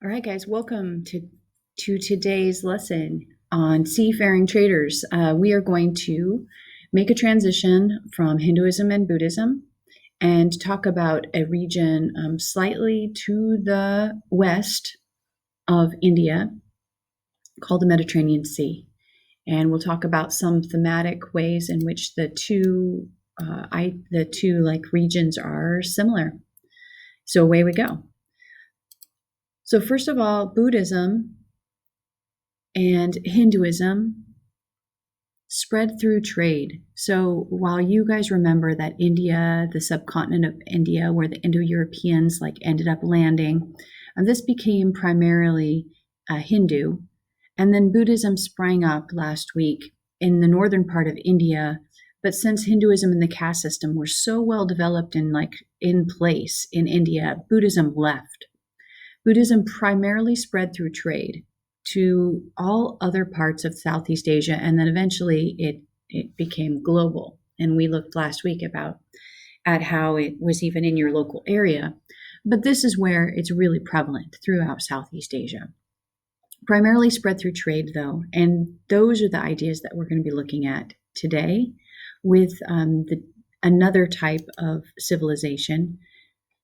All right, guys, welcome to today's lesson on seafaring traders. We are going to make a transition from Hinduism and Buddhism and talk about a region slightly to the west of India called the Mediterranean Sea. And we'll talk about some thematic ways in which the two regions are similar. So away we go. So first of all, Buddhism and Hinduism spread through trade. So while you guys remember that India, the subcontinent of India, where the Indo-Europeans ended up landing, and this became primarily Hindu. And then Buddhism sprang up last week in the northern part of India. But since Hinduism and the caste system were so well developed and in place in India, Buddhism left. Buddhism primarily spread through trade to all other parts of Southeast Asia, and then eventually it became global. And we looked last week at how it was even in your local area. But this is where it's really prevalent throughout Southeast Asia. Primarily spread through trade, though, and those are the ideas that we're going to be looking at today with another type of civilization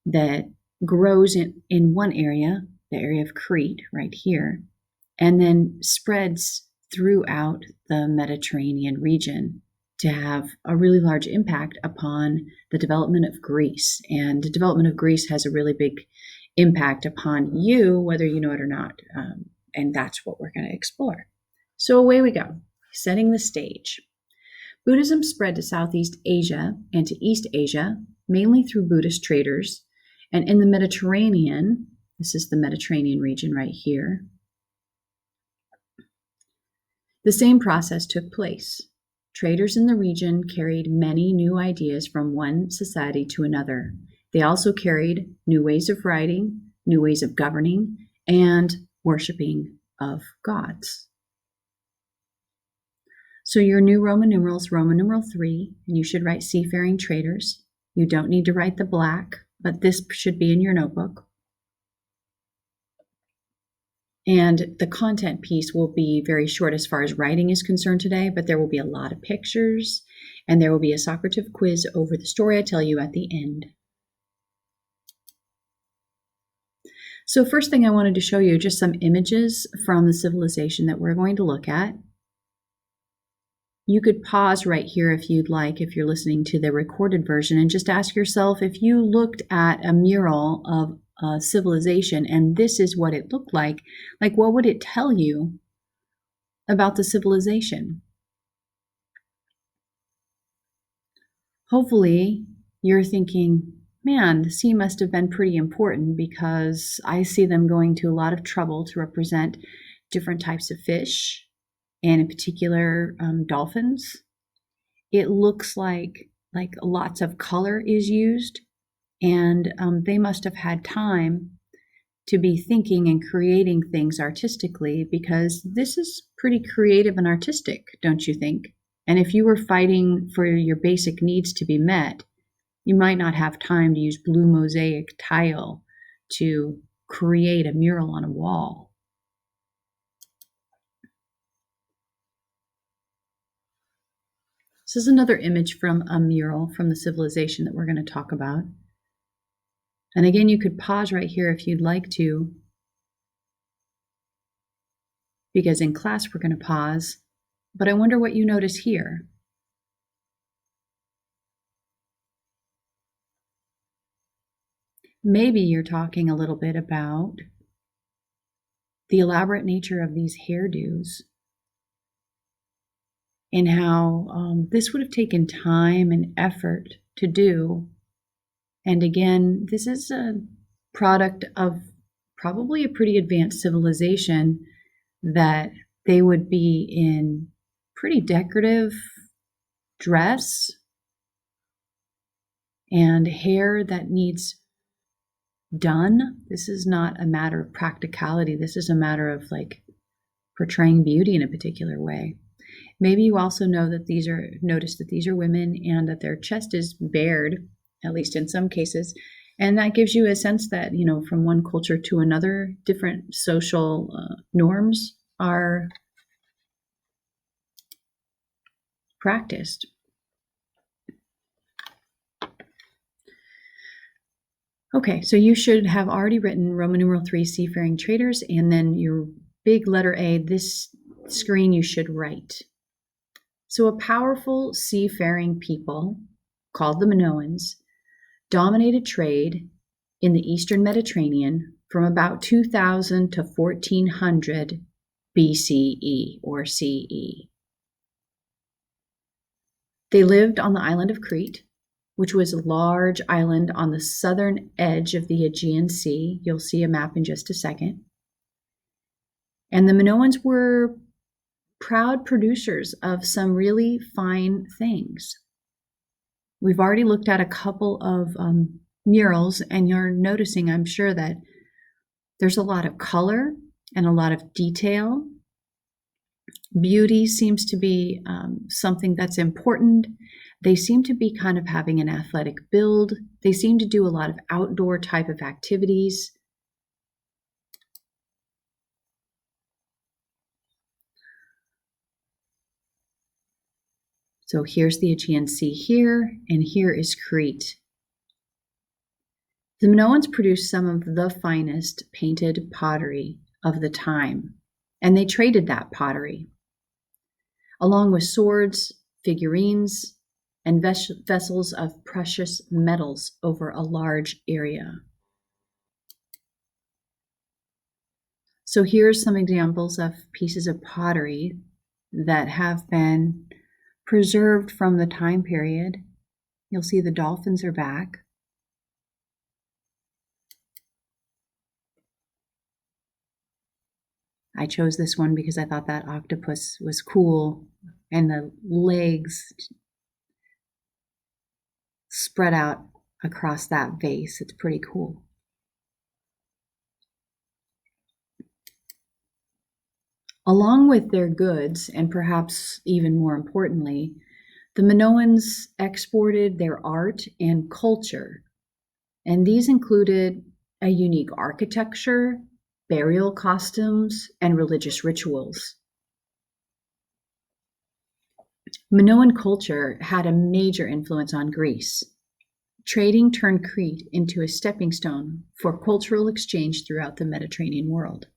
that grows in one area, the area of Crete right here, and then spreads throughout the Mediterranean region to have a really large impact upon the development of Greece. And the development of Greece has a really big impact upon you, whether you know it or not. And that's what we're going to explore. So away we go, setting the stage. Buddhism spread to Southeast Asia and to East Asia, mainly through Buddhist traders. And in the Mediterranean, this is the Mediterranean region right here, the same process took place. Traders in the region carried many new ideas from one society to another. They also carried new ways of writing, new ways of governing, and worshiping of gods. So your new Roman numerals, Roman numeral 3, and you should write seafaring traders. You don't need to write the black, but this should be in your notebook. And the content piece will be very short as far as writing is concerned today, but there will be a lot of pictures, and there will be a Socrative quiz over the story I tell you at the end. So first thing I wanted to show you, just some images from the civilization that we're going to look at. You could pause right here if you'd like, if you're listening to the recorded version, and just ask yourself, if you looked at a mural of a civilization and this is what it looked like what would it tell you about the civilization? Hopefully you're thinking, man, the sea must have been pretty important because I see them going to a lot of trouble to represent different types of fish, and in particular dolphins. It looks like lots of color is used, and they must have had time to be thinking and creating things artistically, because this is pretty creative and artistic, don't you think? And if you were fighting for your basic needs to be met, you might not have time to use blue mosaic tile to create a mural on a wall. This is another image from a mural from the civilization that we're going to talk about. And again, you could pause right here if you'd like to, because in class we're going to pause. But I wonder what you notice here. Maybe you're talking a little bit about the elaborate nature of these hairdos, and how this would have taken time and effort to do. And again, this is a product of probably a pretty advanced civilization, that they would be in pretty decorative dress and hair that needs done. This is not a matter of practicality. This is a matter of portraying beauty in a particular way. Maybe you also know that notice that these are women and that their chest is bared, at least in some cases, And that gives you a sense that, from one culture to another, different social norms are practiced. Okay, so you should have already written Roman numeral 3 seafaring traders, and then your big letter A, this screen you should write. So a powerful seafaring people called the Minoans dominated trade in the Eastern Mediterranean from about 2000 to 1400 BCE or CE. They lived on the island of Crete, which was a large island on the southern edge of the Aegean Sea. You'll see a map in just a second. And the Minoans were proud producers of some really fine things. We've already looked at a couple of murals, and you're noticing, I'm sure, that there's a lot of color and a lot of detail. Beauty seems to be something that's important. They seem to be kind of having an athletic build. They seem to do a lot of outdoor type of activities. So here's the Aegean Sea here, and here is Crete. The Minoans produced some of the finest painted pottery of the time, and they traded that pottery, along with swords, figurines, and vessels of precious metals over a large area. So here's some examples of pieces of pottery that have been preserved from the time period. You'll see the dolphins are back. I chose this one because I thought that octopus was cool, and the legs spread out across that vase. It's pretty cool. Along with their goods, and perhaps even more importantly, the Minoans exported their art and culture, and these included a unique architecture, burial costumes, and religious rituals. Minoan culture had a major influence on Greece. Trading turned Crete into a stepping stone for cultural exchange throughout the Mediterranean world.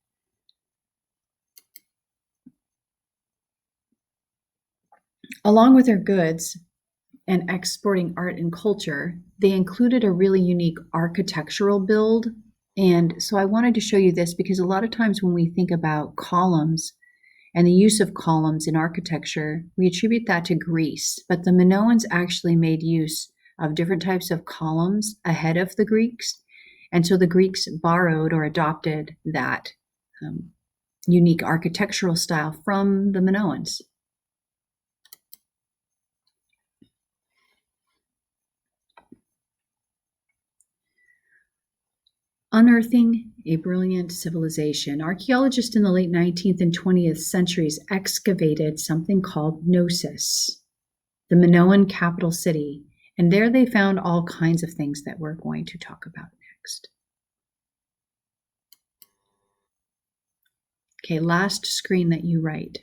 Along with their goods and exporting art and culture, they included a really unique architectural build. And so I wanted to show you this because a lot of times when we think about columns and the use of columns in architecture, we attribute that to Greece. But the Minoans actually made use of different types of columns ahead of the Greeks. And so the Greeks borrowed or adopted that unique architectural style from the Minoans. Unearthing a brilliant civilization. Archaeologists in the late 19th and 20th centuries excavated something called Knossos, the Minoan capital city, and there they found all kinds of things that we're going to talk about next. Okay, last screen that you write.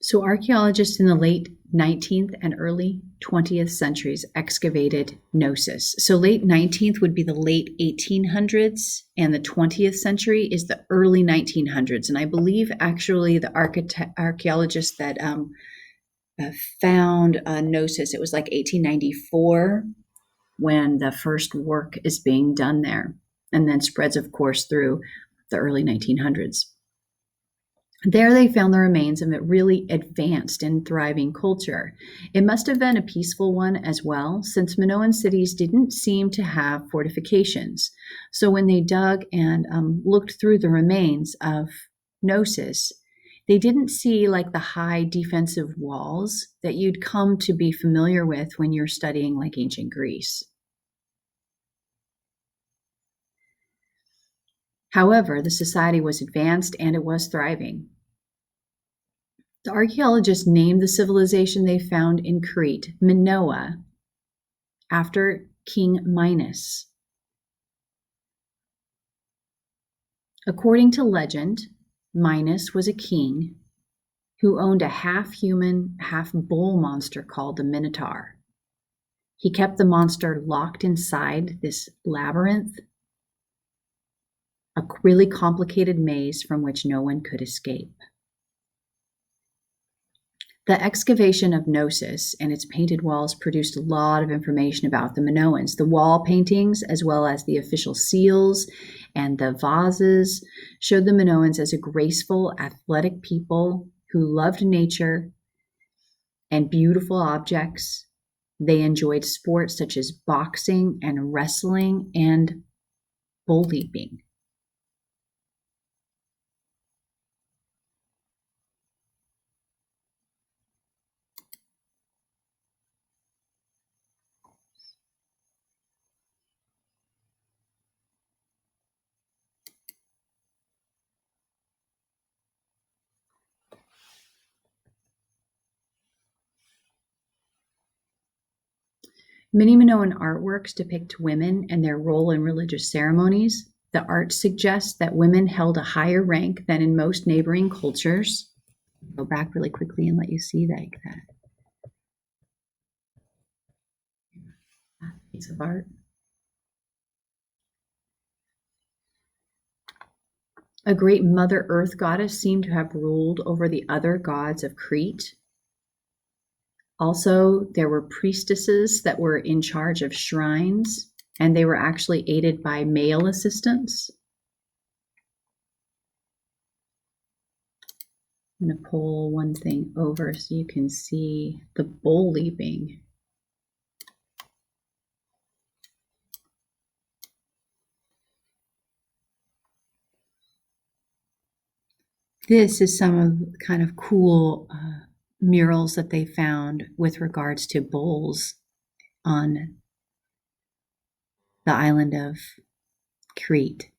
So archaeologists in the late 19th and early 20th centuries excavated Knossos. So late 19th would be the late 1800s, and the 20th century is the early 1900s. And I believe actually the archaeologists that found Knossos, it was like 1894 when the first work is being done there, and then spreads, of course, through the early 1900s. There they found the remains of a really advanced and thriving culture. It must have been a peaceful one as well, since Minoan cities didn't seem to have fortifications. So when they dug and looked through the remains of Knossos, they didn't see like the high defensive walls that you'd come to be familiar with when you're studying like ancient Greece. However, the society was advanced and it was thriving. The archaeologists named the civilization they found in Crete Minoa, after King Minos. According to legend, Minos was a king who owned a half-human, half-bull monster called the Minotaur. He kept the monster locked inside this labyrinth, a really complicated maze from which no one could escape. The excavation of Knossos and its painted walls produced a lot of information about the Minoans. The wall paintings, as well as the official seals and the vases, showed the Minoans as a graceful, athletic people who loved nature and beautiful objects. They enjoyed sports such as boxing and wrestling and bull leaping. Many Minoan artworks depict women and their role in religious ceremonies. The art suggests that women held a higher rank than in most neighboring cultures. Go back really quickly and let you see that piece of art. A great Mother Earth goddess seemed to have ruled over the other gods of Crete. Also, there were priestesses that were in charge of shrines, and they were actually aided by male assistants. I'm going to pull one thing over so you can see the bull leaping. This is some of the kind of cool murals that they found with regards to bulls on the island of Crete.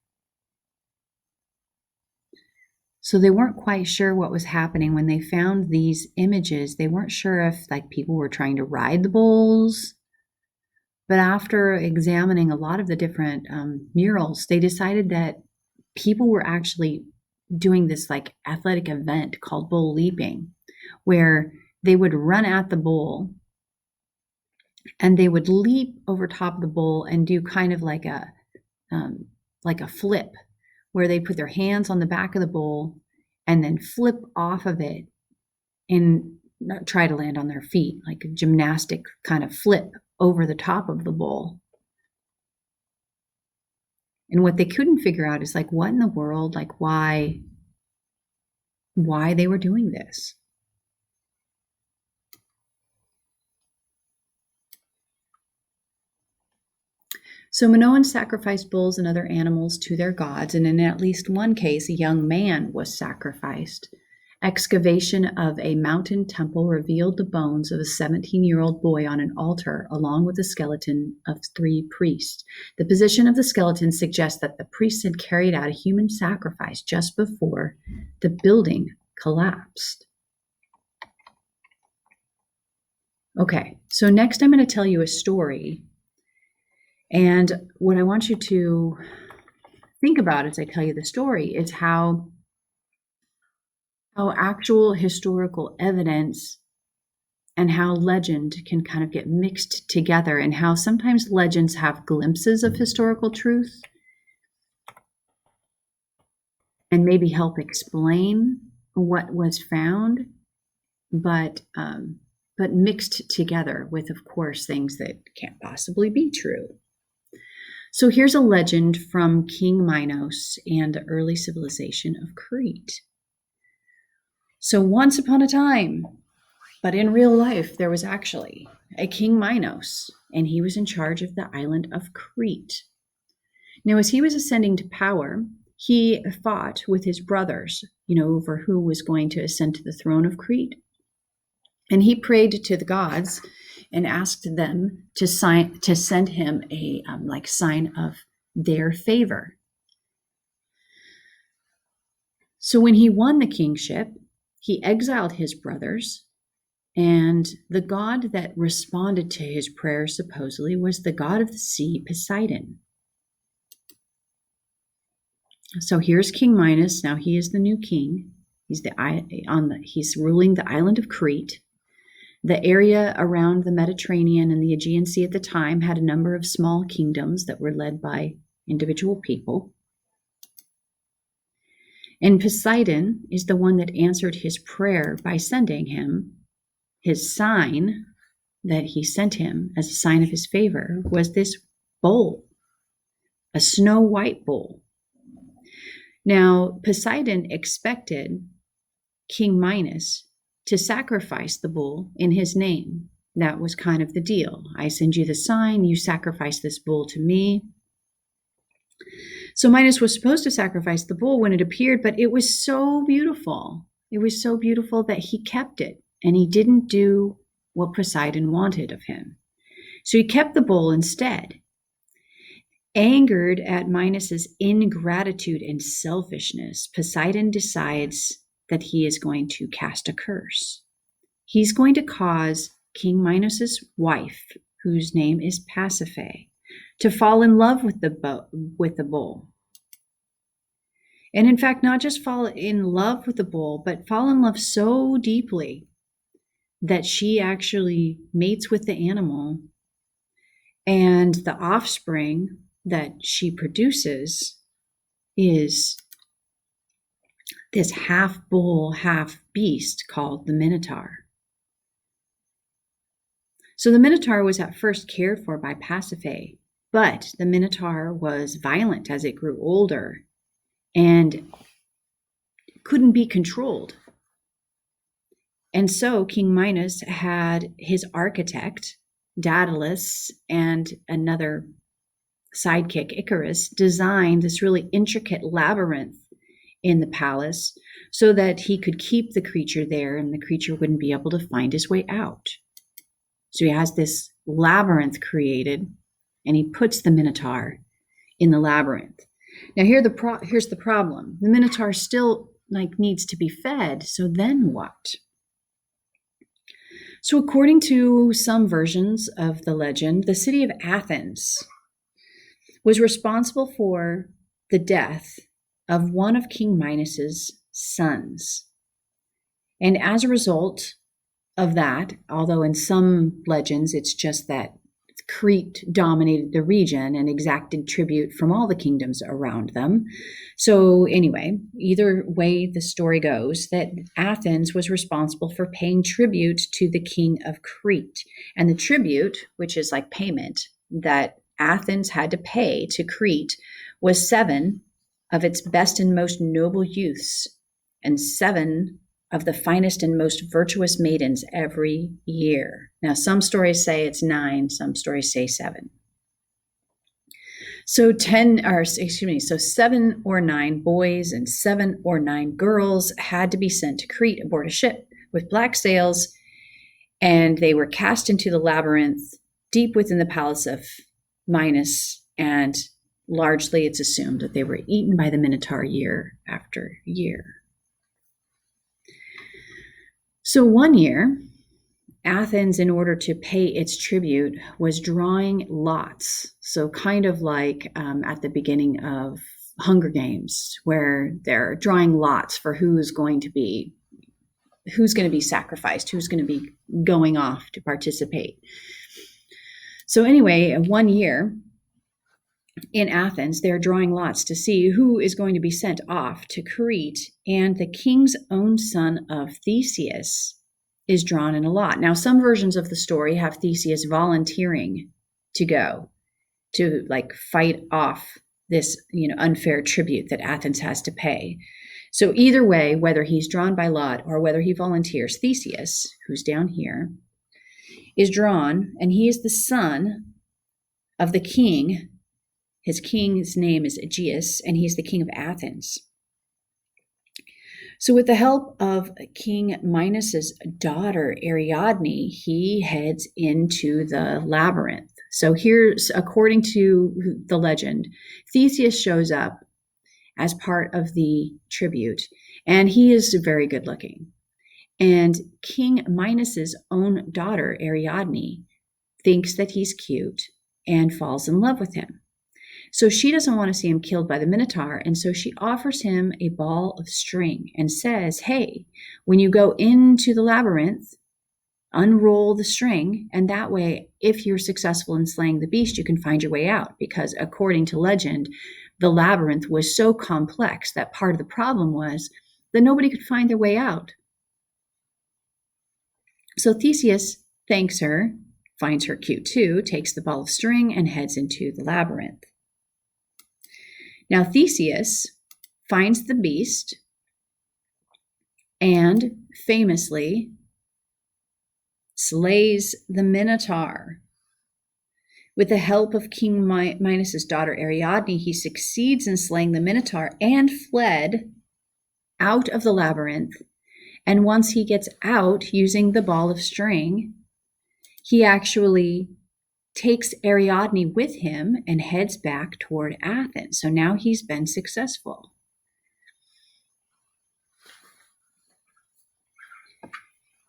So they weren't quite sure what was happening when they found these images. They weren't sure if people were trying to ride the bulls. But after examining a lot of the different murals, they decided that people were actually doing this athletic event called bull leaping, where they would run at the bull and they would leap over top of the bull and do kind of like a flip, where they put their hands on the back of the bull and then flip off of it and try to land on their feet, like a gymnastic kind of flip over the top of the bull. And what they couldn't figure out is what in the world, why they were doing this. So Minoans sacrificed bulls and other animals to their gods, and in at least one case, a young man was sacrificed. Excavation of a mountain temple revealed the bones of a 17-year-old boy on an altar, along with the skeleton of 3 priests. The position of the skeleton suggests that the priests had carried out a human sacrifice just before the building collapsed. Okay, so next I'm going to tell you a story. And what I want you to think about as I tell you the story is how actual historical evidence and how legend can kind of get mixed together, and how sometimes legends have glimpses of historical truth and maybe help explain what was found, but mixed together with, of course, things that can't possibly be true. So here's a legend from King Minos and the early civilization of Crete. So once upon a time, but in real life, there was actually a King Minos, and he was in charge of the island of Crete. Now, as he was ascending to power, he fought with his brothers, over who was going to ascend to the throne of Crete. And he prayed to the gods and asked them to send him a sign of their favor. So when he won the kingship, he exiled his brothers, and the god that responded to his prayers supposedly was the god of the sea, Poseidon. So here's King Minos. Now he is the new king. He's ruling the island of Crete. The area around the Mediterranean and the Aegean Sea at the time had a number of small kingdoms that were led by individual people. And Poseidon is the one that answered his prayer by sending him his sign that he sent him as a sign of his favor was this bowl, a snow white bowl. Now, Poseidon expected King Minos to sacrifice the bull in his name. That was kind of the deal. I send you the sign, you sacrifice this bull to me. So Minos was supposed to sacrifice the bull when it appeared, but it was so beautiful. It was so beautiful that he kept it, and he didn't do what Poseidon wanted of him. So he kept the bull instead. Angered at Minos's ingratitude and selfishness, Poseidon decides that he is going to cast a curse. He's going to cause King Minos's wife, whose name is Pasiphae, to fall in love with the bull. And in fact, not just fall in love with the bull, but fall in love so deeply that she actually mates with the animal, and the offspring that she produces is this half bull, half beast called the Minotaur. So the Minotaur was at first cared for by Pasiphae, but the Minotaur was violent as it grew older and couldn't be controlled. And so King Minos had his architect, Daedalus, and another sidekick, Icarus, design this really intricate labyrinth in the palace so that he could keep the creature there and the creature wouldn't be able to find his way out. So he has this labyrinth created, and he puts the Minotaur in the labyrinth. Now here's the problem. The Minotaur still needs to be fed, so then what? So according to some versions of the legend, the city of Athens was responsible for the death of one of King Minos's sons. And as a result of that, although in some legends it's just that Crete dominated the region and exacted tribute from all the kingdoms around them. So anyway, either way the story goes, that Athens was responsible for paying tribute to the king of Crete. And the tribute, which is like payment, that Athens had to pay to Crete was 7 of its best and most noble youths and 7 of the finest and most virtuous maidens every year. Now, some stories say it's 9, some stories say 7. So 7 or 9 boys and 7 or 9 girls had to be sent to Crete aboard a ship with black sails, and they were cast into the labyrinth deep within the palace of Minos, and largely it's assumed that they were eaten by the Minotaur year after year. So one year, Athens, in order to pay its tribute, was drawing lots. So kind of like at the beginning of Hunger Games, where they're drawing lots for who's going to be sacrificed, who's going to be going off to participate. So anyway, one year in Athens, they're drawing lots to see who is going to be sent off to Crete, and the king's own son of Theseus is drawn in a lot. Now, some versions of the story have Theseus volunteering to go to fight off this, unfair tribute that Athens has to pay. So either way, whether he's drawn by lot or whether he volunteers, Theseus, who's down here, is drawn, and he is the son of the king. His king's name is Aegeus, and he's the king of Athens. So with the help of King Minos's daughter, Ariadne, he heads into the labyrinth. So here's, according to the legend, Theseus shows up as part of the tribute, and he is very good looking. And King Minos's own daughter, Ariadne, thinks that he's cute and falls in love with him. So she doesn't want to see him killed by the Minotaur, and so she offers him a ball of string and says, hey, when you go into the labyrinth, unroll the string, and that way, if you're successful in slaying the beast, you can find your way out. Because according to legend, the labyrinth was so complex that part of the problem was that nobody could find their way out. So Theseus thanks her, finds her cute too, takes the ball of string, and heads into the labyrinth. Now Theseus finds the beast and famously slays the Minotaur. With the help of King Minos's daughter Ariadne, he succeeds in slaying the Minotaur and fled out of the labyrinth. And once he gets out using the ball of string, he actually takes Ariadne with him and heads back toward Athens. So now he's been successful.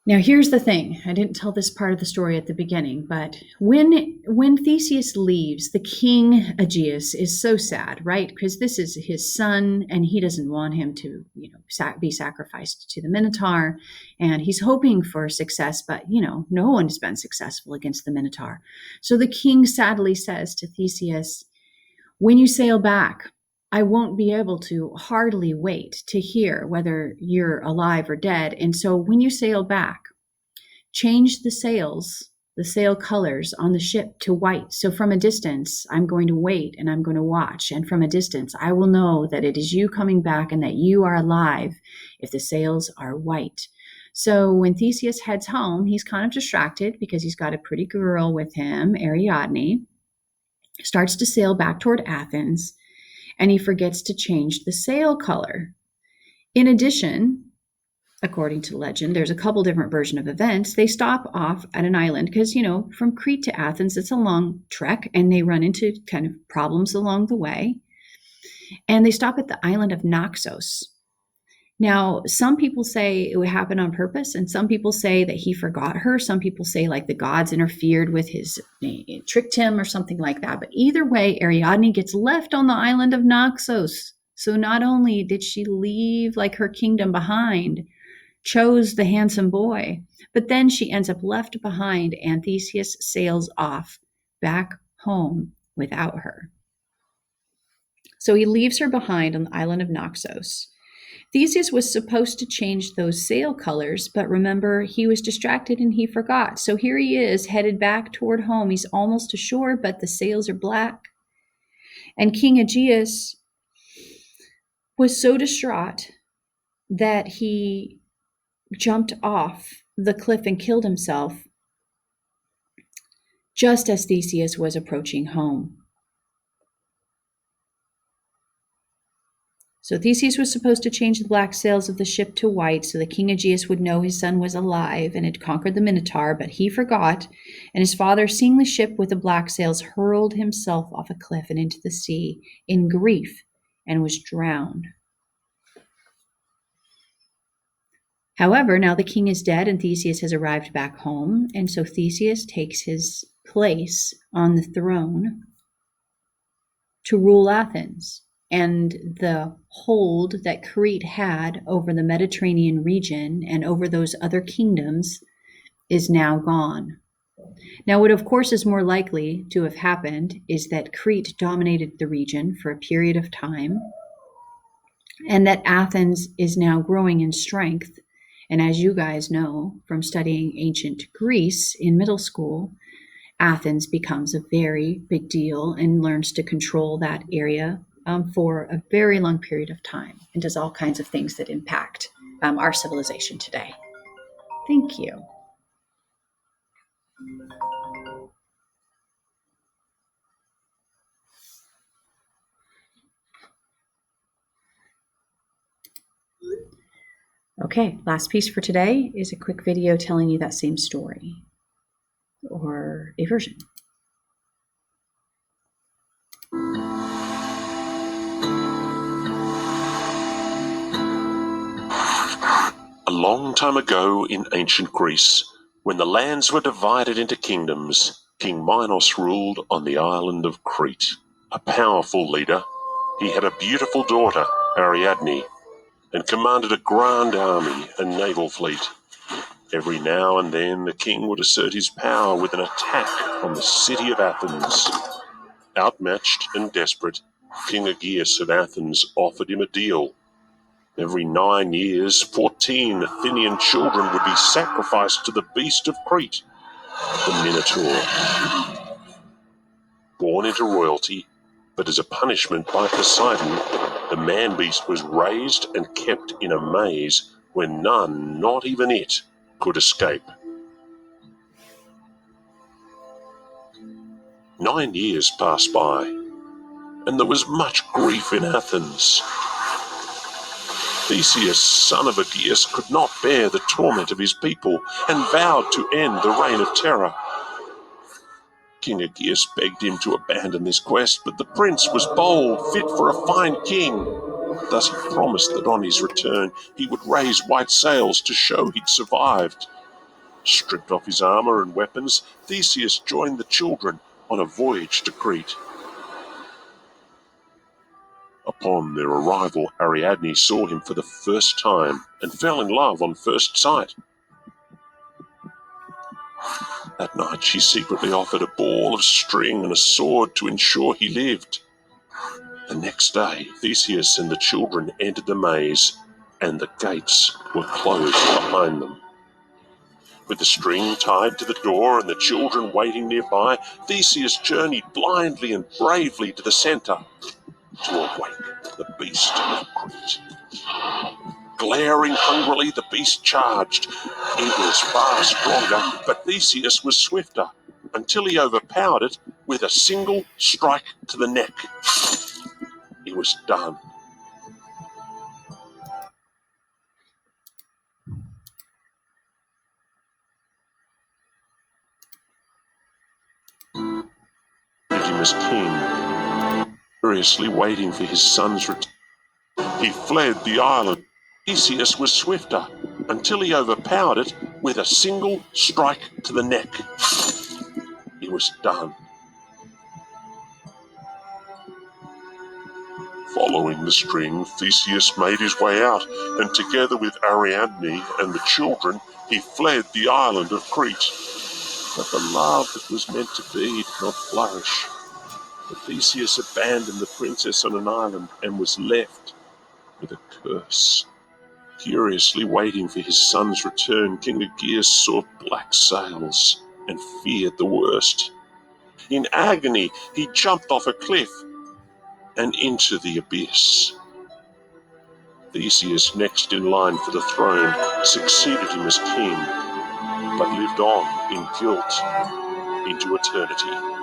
Now here's the thing. I didn't tell this part of the story at the beginning, but when Theseus leaves, the king Aegeus is so sad, right? Because this is his son and he doesn't want him to, be sacrificed to the Minotaur, and he's hoping for success, but no one's been successful against the Minotaur. So the king sadly says to Theseus, when you sail back, I won't be able to hardly wait to hear whether you're alive or dead. And so when you sail back, change the sails, the sail colors on the ship to white. So from a distance, I'm going to wait and I'm going to watch. And from a distance, I will know that it is you coming back and that you are alive if the sails are white. So when Theseus heads home, he's kind of distracted because he's got a pretty girl with him, Ariadne, starts to sail back toward Athens, and he forgets to change the sail color. In addition, according to legend, there's a couple different versions of events. They stop off at an island because, from Crete to Athens, it's a long trek, and they run into kind of problems along the way. And they stop at the island of Naxos. Now, some people say it would happen on purpose, and some people say that he forgot her. Some people say like the gods interfered with his, tricked him or something like that. But either way, Ariadne gets left on the island of Naxos. So not only did she leave like her kingdom behind, chose the handsome boy, but then she ends up left behind, and Theseus sails off back home without her. So he leaves her behind on the island of Naxos. Theseus was supposed to change those sail colors, but remember, he was distracted and he forgot. So here he is, headed back toward home. He's almost ashore, but the sails are black. And King Aegeus was so distraught that he jumped off the cliff and killed himself just as Theseus was approaching home. So Theseus was supposed to change the black sails of the ship to white so that King Aegeus would know his son was alive and had conquered the Minotaur, but he forgot, and his father, seeing the ship with the black sails, hurled himself off a cliff and into the sea in grief and was drowned. However, now the king is dead and Theseus has arrived back home, and so Theseus takes his place on the throne to rule Athens. And the hold that Crete had over the Mediterranean region and over those other kingdoms is now gone. Now, what of course is more likely to have happened is that Crete dominated the region for a period of time, and that Athens is now growing in strength. And as you guys know from studying ancient Greece in middle school, Athens becomes a very big deal and learns to control that area for a very long period of time, and does all kinds of things that impact our civilization today. Thank you. Okay, last piece for today is a quick video telling you that same story, or a version. A long time ago in ancient Greece, when the lands were divided into kingdoms, King Minos ruled on the island of Crete. A powerful leader, he had a beautiful daughter, Ariadne, and commanded a grand army and naval fleet. Every now and then the king would assert his power with an attack on the city of Athens. Outmatched and desperate, King Aegeus of Athens offered him a deal. Every 9 years, 14 Athenian children would be sacrificed to the beast of Crete, the Minotaur. Born into royalty, but as a punishment by Poseidon, the man-beast was raised and kept in a maze where none, not even it, could escape. 9 years passed by, and there was much grief in Athens. Theseus, son of Aegeus, could not bear the torment of his people and vowed to end the reign of terror. King Aegeus begged him to abandon this quest, but the prince was bold, fit for a fine king. Thus he promised that on his return he would raise white sails to show he'd survived. Stripped off his armor and weapons, Theseus joined the children on a voyage to Crete. Upon their arrival, Ariadne saw him for the first time and fell in love on first sight. That night she secretly offered a ball of string and a sword to ensure he lived. The next day, Theseus and the children entered the maze, and the gates were closed behind them. With the string tied to the door and the children waiting nearby, Theseus journeyed blindly and bravely to the center to awake the beast of Crete. Glaring hungrily, the beast charged. It was far stronger, but Theseus was swifter, until he overpowered it with a single strike to the neck. He was done. Him as king, furiously waiting for his son's return. He fled the island. Theseus was swifter, until he overpowered it with a single strike to the neck. He was done. Following the string, Theseus made his way out, and together with Ariadne and the children, he fled the island of Crete. But the love that was meant to be did not flourish. Theseus abandoned the princess on an island and was left with a curse. Curiously waiting for his son's return, King Aegeus saw black sails and feared the worst. In agony, he jumped off a cliff and into the abyss. Theseus, next in line for the throne, succeeded him as king, but lived on in guilt into eternity.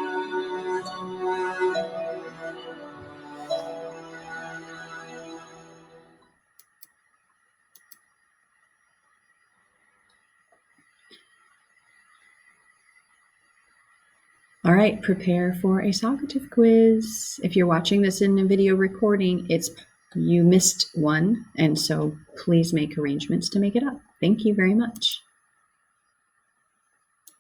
All right, prepare for a Socrative quiz. If you're watching this in a video recording, you missed one, and so please make arrangements to make it up. Thank you very much.